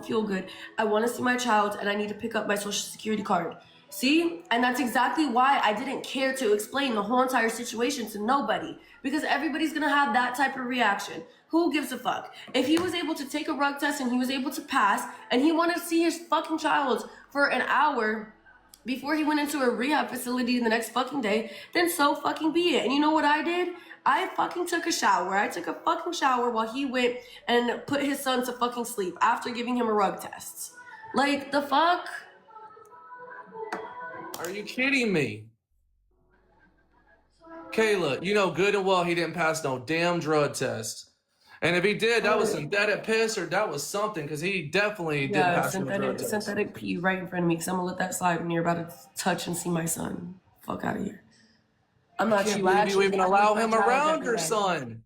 don't feel good. I want to see my child and I need to pick up my social security card. See? And that's exactly why I didn't care to explain the whole entire situation to nobody, because everybody's gonna have that type of reaction. Who gives a fuck? If he was able to take a rug test and he was able to pass and he wanted to see his fucking child for an hour before he went into a rehab facility the next fucking day, then so fucking be it. And you know what I did? I fucking took a shower. I took a fucking shower while he went and put his son to fucking sleep after giving him a rug test. Like, the fuck? Are you kidding me? Kayla, you know good and well he didn't pass no damn drug test. And if he did, that was synthetic piss or that was something, because he definitely didn't pass no drug test. Synthetic pee right in front of me, because I'm going to let that slide when you're about to touch and see my son. Fuck out of here. I'm not sure. Why do you even allow him around your son?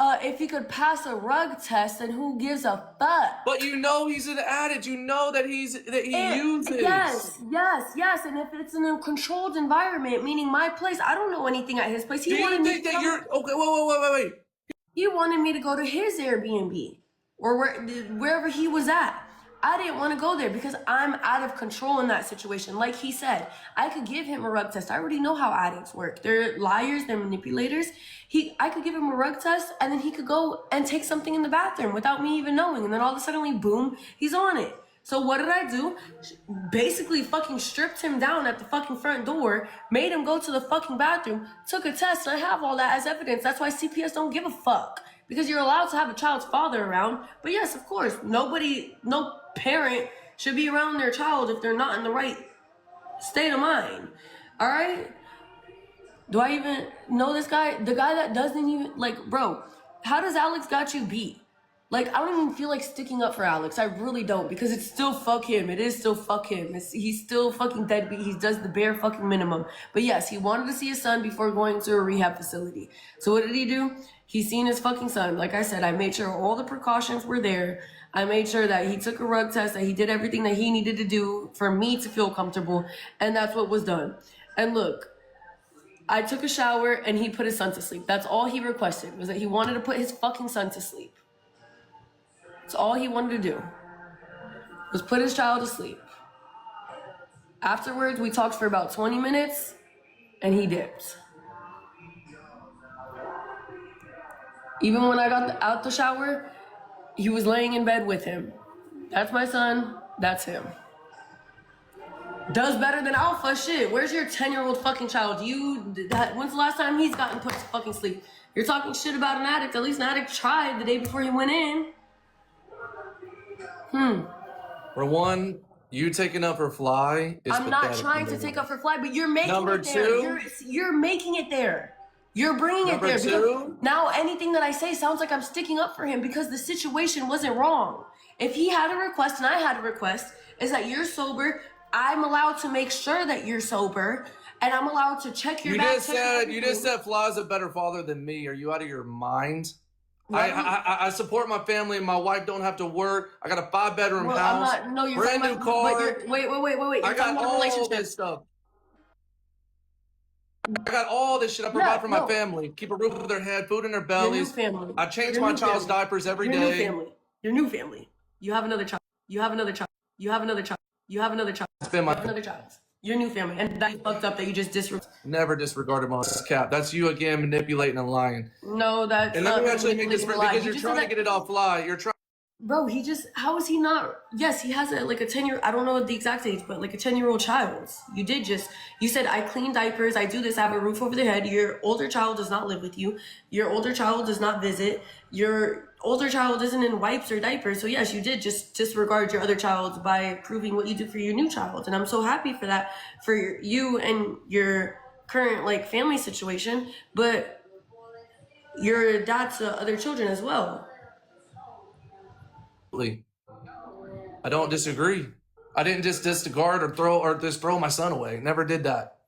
If he could pass a rug test, then who gives a fuck? But you know he's an addict. You know that he uses. Yes. And if it's in a controlled environment, meaning my place, I don't know anything at his place. Do you think that you're okay? Wait. He wanted me to go to his Airbnb or wherever he was at. I didn't want to go there because I'm out of control in that situation. Like he said, I could give him a rug test. I already know how addicts work. They're liars. They're manipulators. I could give him a rug test and then he could go and take something in the bathroom without me even knowing. And then all of a sudden, boom, he's on it. So what did I do? Basically fucking stripped him down at the fucking front door, made him go to the fucking bathroom, took a test, and I have all that as evidence. That's why CPS don't give a fuck. Because you're allowed to have a child's father around. But yes, of course, no parent should be around their child if they're not in the right state of mind. All right? Do I even know this guy? The guy that doesn't even, like, bro, how does Alex got you beat? Like, I don't even feel like sticking up for Alex. I really don't, because it's still fuck him. It is still fuck him. He's still fucking deadbeat. He does the bare fucking minimum. But yes, he wanted to see his son before going to a rehab facility. So what did he do? He seen his fucking son. Like I said, I made sure all the precautions were there. I made sure that he took a rug test, that he did everything that he needed to do for me to feel comfortable. And that's what was done. And look, I took a shower and he put his son to sleep. That's all he requested, was that he wanted to put his fucking son to sleep. That's all he wanted to do, was put his child to sleep. Afterwards, we talked for about 20 minutes and he dipped. Even when I got out the shower, he was laying in bed with him. That's my son. That's him. Does better than alpha. Shit. Where's your 10-year-old fucking child? When's the last time he's gotten put to fucking sleep? You're talking shit about an addict. At least an addict tried the day before he went in. For one, you taking up her fly is I'm not trying to take up her fly, but you're making it there. You're making it there. You're bringing it there. Because now anything that I say sounds like I'm sticking up for him because the situation wasn't wrong. If he had a request and I had a request, is that you're sober, I'm allowed to make sure that you're sober, and I'm allowed to check your back. You just said Fly's a better father than me. Are you out of your mind? I support my family and my wife don't have to work. I got a 5-bedroom house, brand new car. Wait. I got all this stuff. I got all this shit I provide for my family. Keep a roof over their head, food in their bellies. I change my child's diapers every day. Your new family. You have another child. You have another child. You have another child. You have another child. You have another child. Your new family. And that's fucked up that you just Never disregarded my cap. That's you again manipulating and lying. No, that's and let me actually make this because you're trying to get it off Fly. You're trying. Bro, how is he not? Yes, he has a 10-year, I don't know the exact age, but like a 10-year-old child. You said, I clean diapers, I do this, I have a roof over their head. Your older child does not live with you. Your older child does not visit. Your older child isn't in wipes or diapers. So yes, you did just disregard your other child by proving what you did for your new child. And I'm so happy for that, for you and your current family situation, but your dad's to other children as well. I don't disagree. I didn't just disregard or throw my son away. Never did that.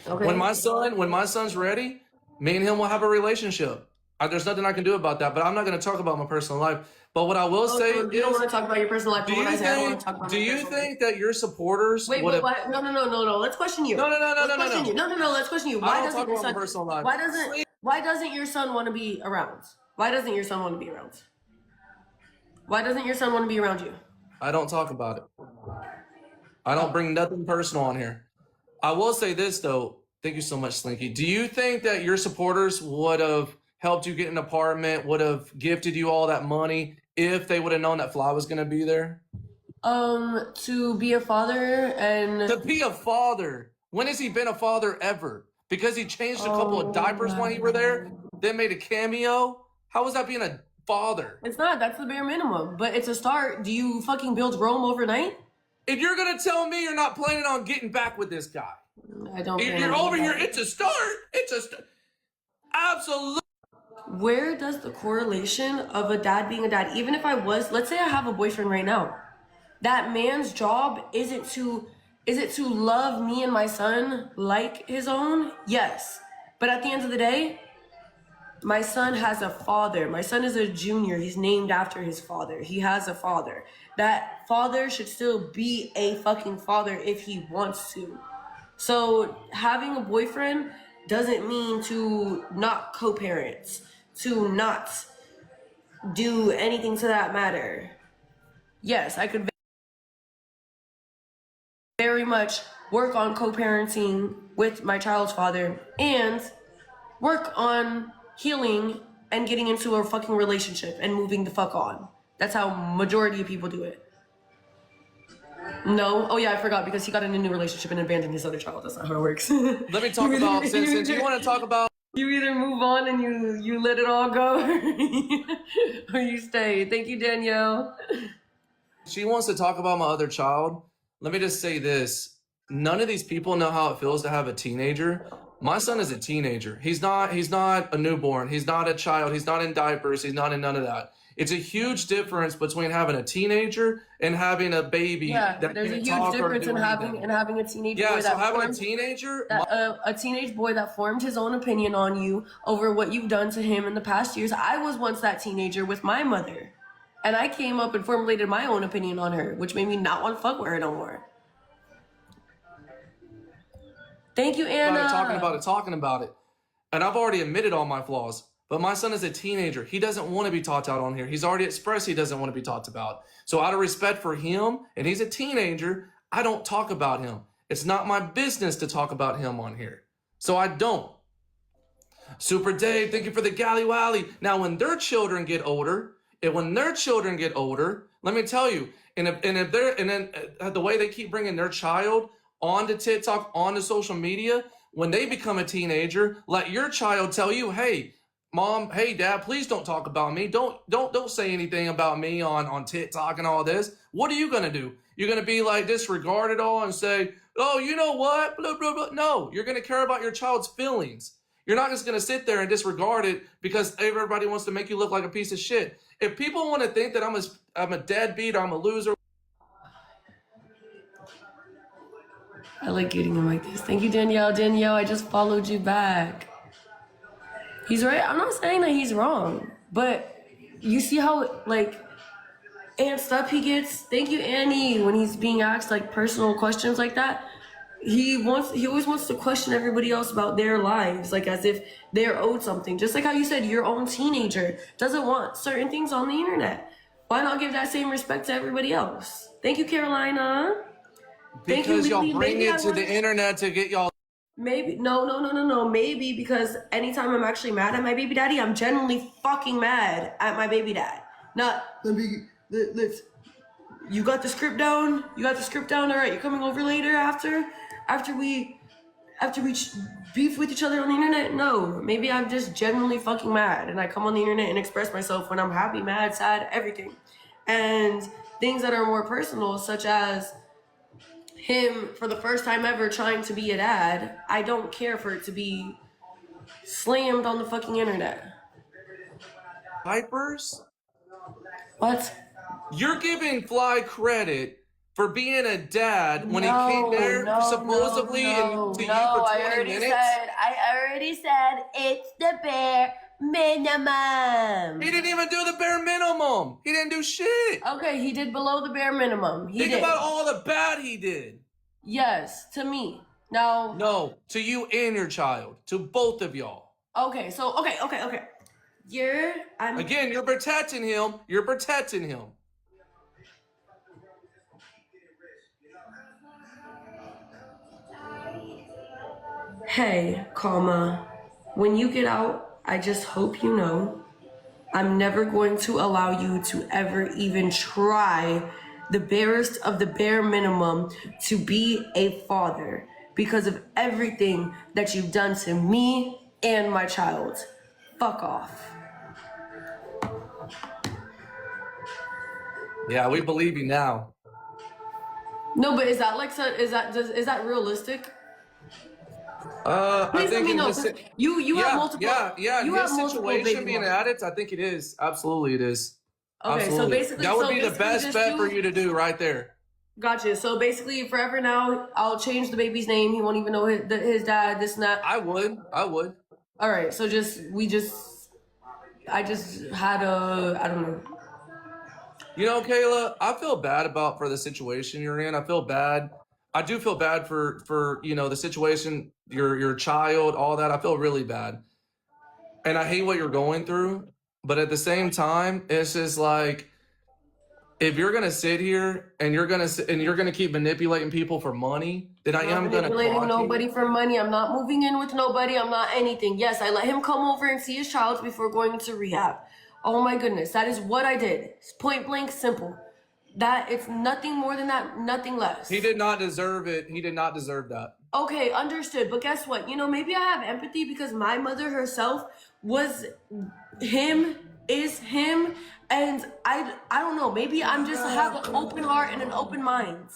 Okay. When my son's ready, me and him will have a relationship. There's nothing I can do about that, but I'm not going to talk about my personal life. But what I will say is, you don't want to talk about your personal life. Do you think that your supporters? Wait, but why? No. Let's question you. No. Let's question you. Why doesn't your son? Personal life. Why doesn't your son want to be around? Why doesn't your son want to be around? Why doesn't your son want to be around you? I don't talk about it. I don't bring nothing personal on here. I will say this though. Thank you so much, Slinky. Do you think that your supporters would have helped you get an apartment, would have gifted you all that money if they would have known that Fly was going to be there? To be a father and To be a father. When has he been a father ever? Because he changed a couple of diapers when he were there, then made a cameo? How was that being a father? It's not. That's the bare minimum. But it's a start. Do you fucking build Rome overnight? If you're going to tell me you're not planning on getting back with this guy, I don't. you're over here. It's a start. It's a start. Absolutely. Where does the correlation of a dad being a dad, even if I was, let's say I have a boyfriend right now, that man's job is it to love me and my son like his own? Yes. But at the end of the day, my son has a father. My son is a junior. He's named after his father. He has a father. That father should still be a fucking father if he wants to. So having a boyfriend doesn't mean to not co-parent, to not do anything to that matter. Yes, I could very much work on co-parenting with my child's father and work on healing and getting into a fucking relationship and moving the fuck on. That's how majority of people do it. No? Oh yeah, I forgot because he got in a new relationship and abandoned his other child. That's not how it works. Let me talk about, since you want to talk about... You either move on and you let it all go or you stay. Thank you, Danielle. She wants to talk about my other child. Let me just say this. None of these people know how it feels to have a teenager. My son is a teenager. He's not a newborn. He's not a child. He's not in diapers. He's not in none of that. It's a huge difference between having a teenager and having a baby. Yeah, there's a huge difference in having a teenage boy so having a teenager, a teenage boy that formed his own opinion on you over what you've done to him in the past years. I was once that teenager with my mother, and I came up and formulated my own opinion on her, which made me not want to fuck with her no more. Thank you, Anna. Talking about it. And I've already admitted all my flaws. But my son is a teenager. He doesn't want to be talked out on here. He's already expressed he doesn't want to be talked about. So out of respect for him, and he's a teenager, I don't talk about him. It's not my business to talk about him on here. So I don't. Super Dave, thank you for the galley wally. Now, when their children get older, let me tell you, the way they keep bringing their child onto TikTok, onto social media, when they become a teenager, let your child tell you, hey, Mom, hey, Dad, please don't talk about me. Don't say anything about me on TikTok and all this. What are you going to do? You're going to be like disregard it all and say, oh, you know what? Blah, blah, blah. No, you're going to care about your child's feelings. You're not just going to sit there and disregard it because everybody wants to make you look like a piece of shit. If people want to think that I'm a deadbeat or I'm a loser. I like getting him like this. Thank you, Danielle. Danielle, I just followed you back. He's right. I'm not saying that he's wrong, but you see how like amped up he gets. Thank you, Annie. When he's being asked like personal questions like that, he always wants to question everybody else about their lives, like as if they're owed something. Just like how you said your own teenager doesn't want certain things on the internet. Why not give that same respect to everybody else? Thank you, Carolina. Because y'all bring it to the internet to get y'all. Maybe no. Maybe because anytime I'm actually mad at my baby daddy, I'm genuinely fucking mad at my baby dad. Not let's. You got the script down. All right, you're coming over later after we beef with each other on the internet. No, maybe I'm just genuinely fucking mad, and I come on the internet and express myself when I'm happy, mad, sad, everything, and things that are more personal, such as him for the first time ever trying to be a dad. I don't care for it to be slammed on the fucking internet. Vipers? What? You're giving Fly credit for being a dad when he came there supposedly and to you for 20 minutes? I already said it's the bare minimum. He didn't even do the bare minimum. He didn't do shit. Okay, he did below the bare minimum. Think about all the bad he did. Yes, to me. Now. No, to you and your child. To both of y'all. Okay, so, okay. You're protecting him. Hey, comma, when you get out, I just hope you know I'm never going to allow you to ever even try the barest of the bare minimum to be a father because of everything that you've done to me and my child. Fuck off. Yeah, we believe you now. No, but is that like is that realistic? I Please let think me in know. his You have multiple. yeah. In You his have multiple situation, baby being an mamas. addict, I think it is. Absolutely, it is. Okay, so Absolutely, basically, that would be the best just bet for you to do right there. Gotcha. So basically, forever now, I'll change the baby's name. He won't even know his dad. This and that. I would. All right. So I just had a, I don't know. You know, Kayla, I feel bad for the situation you're in. I feel bad. I do feel bad for the situation, your child, all that. I feel really bad, and I hate what you're going through. But at the same time, it's just like, if you're gonna sit here and you're gonna keep manipulating people for money, then I I'm not am gonna manipulating clock nobody you. for money. I'm not moving in with nobody. I'm not anything. Yes, I let him come over and see his child before going into rehab. Oh my goodness, that is what I did. It's point blank simple. That it's nothing more than that, nothing less. He did not deserve it. He did not deserve that. Okay, understood. But guess what? Maybe I have empathy because my mother herself was him, is him, and I don't know. Maybe I'm just have an open heart and an open mind.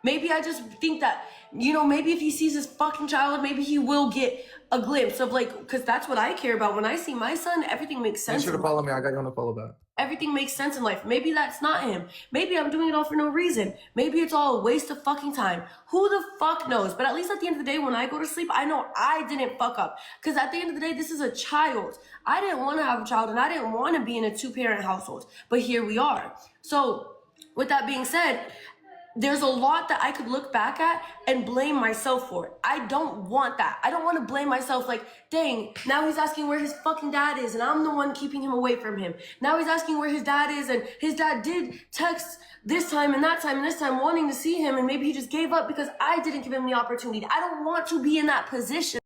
Maybe I just think that, maybe if he sees his fucking child, maybe he will get a glimpse of because that's what I care about. When I see my son, everything makes sense. Make sure to follow me. I got you on the follow back. Everything makes sense in life. Maybe that's not him. Maybe I'm doing it all for no reason. Maybe it's all a waste of fucking time. Who the fuck knows? But at least at the end of the day, when I go to sleep, I know I didn't fuck up. Because at the end of the day, this is a child. I didn't want to have a child and I didn't want to be in a 2-parent household. But here we are. So with that being said, there's a lot that I could look back at and blame myself for. I don't want that. I don't want to blame myself like, dang, now he's asking where his fucking dad is and I'm the one keeping him away from him. Now he's asking where his dad is and his dad did text this time and that time and this time wanting to see him and maybe he just gave up because I didn't give him the opportunity. I don't want to be in that position.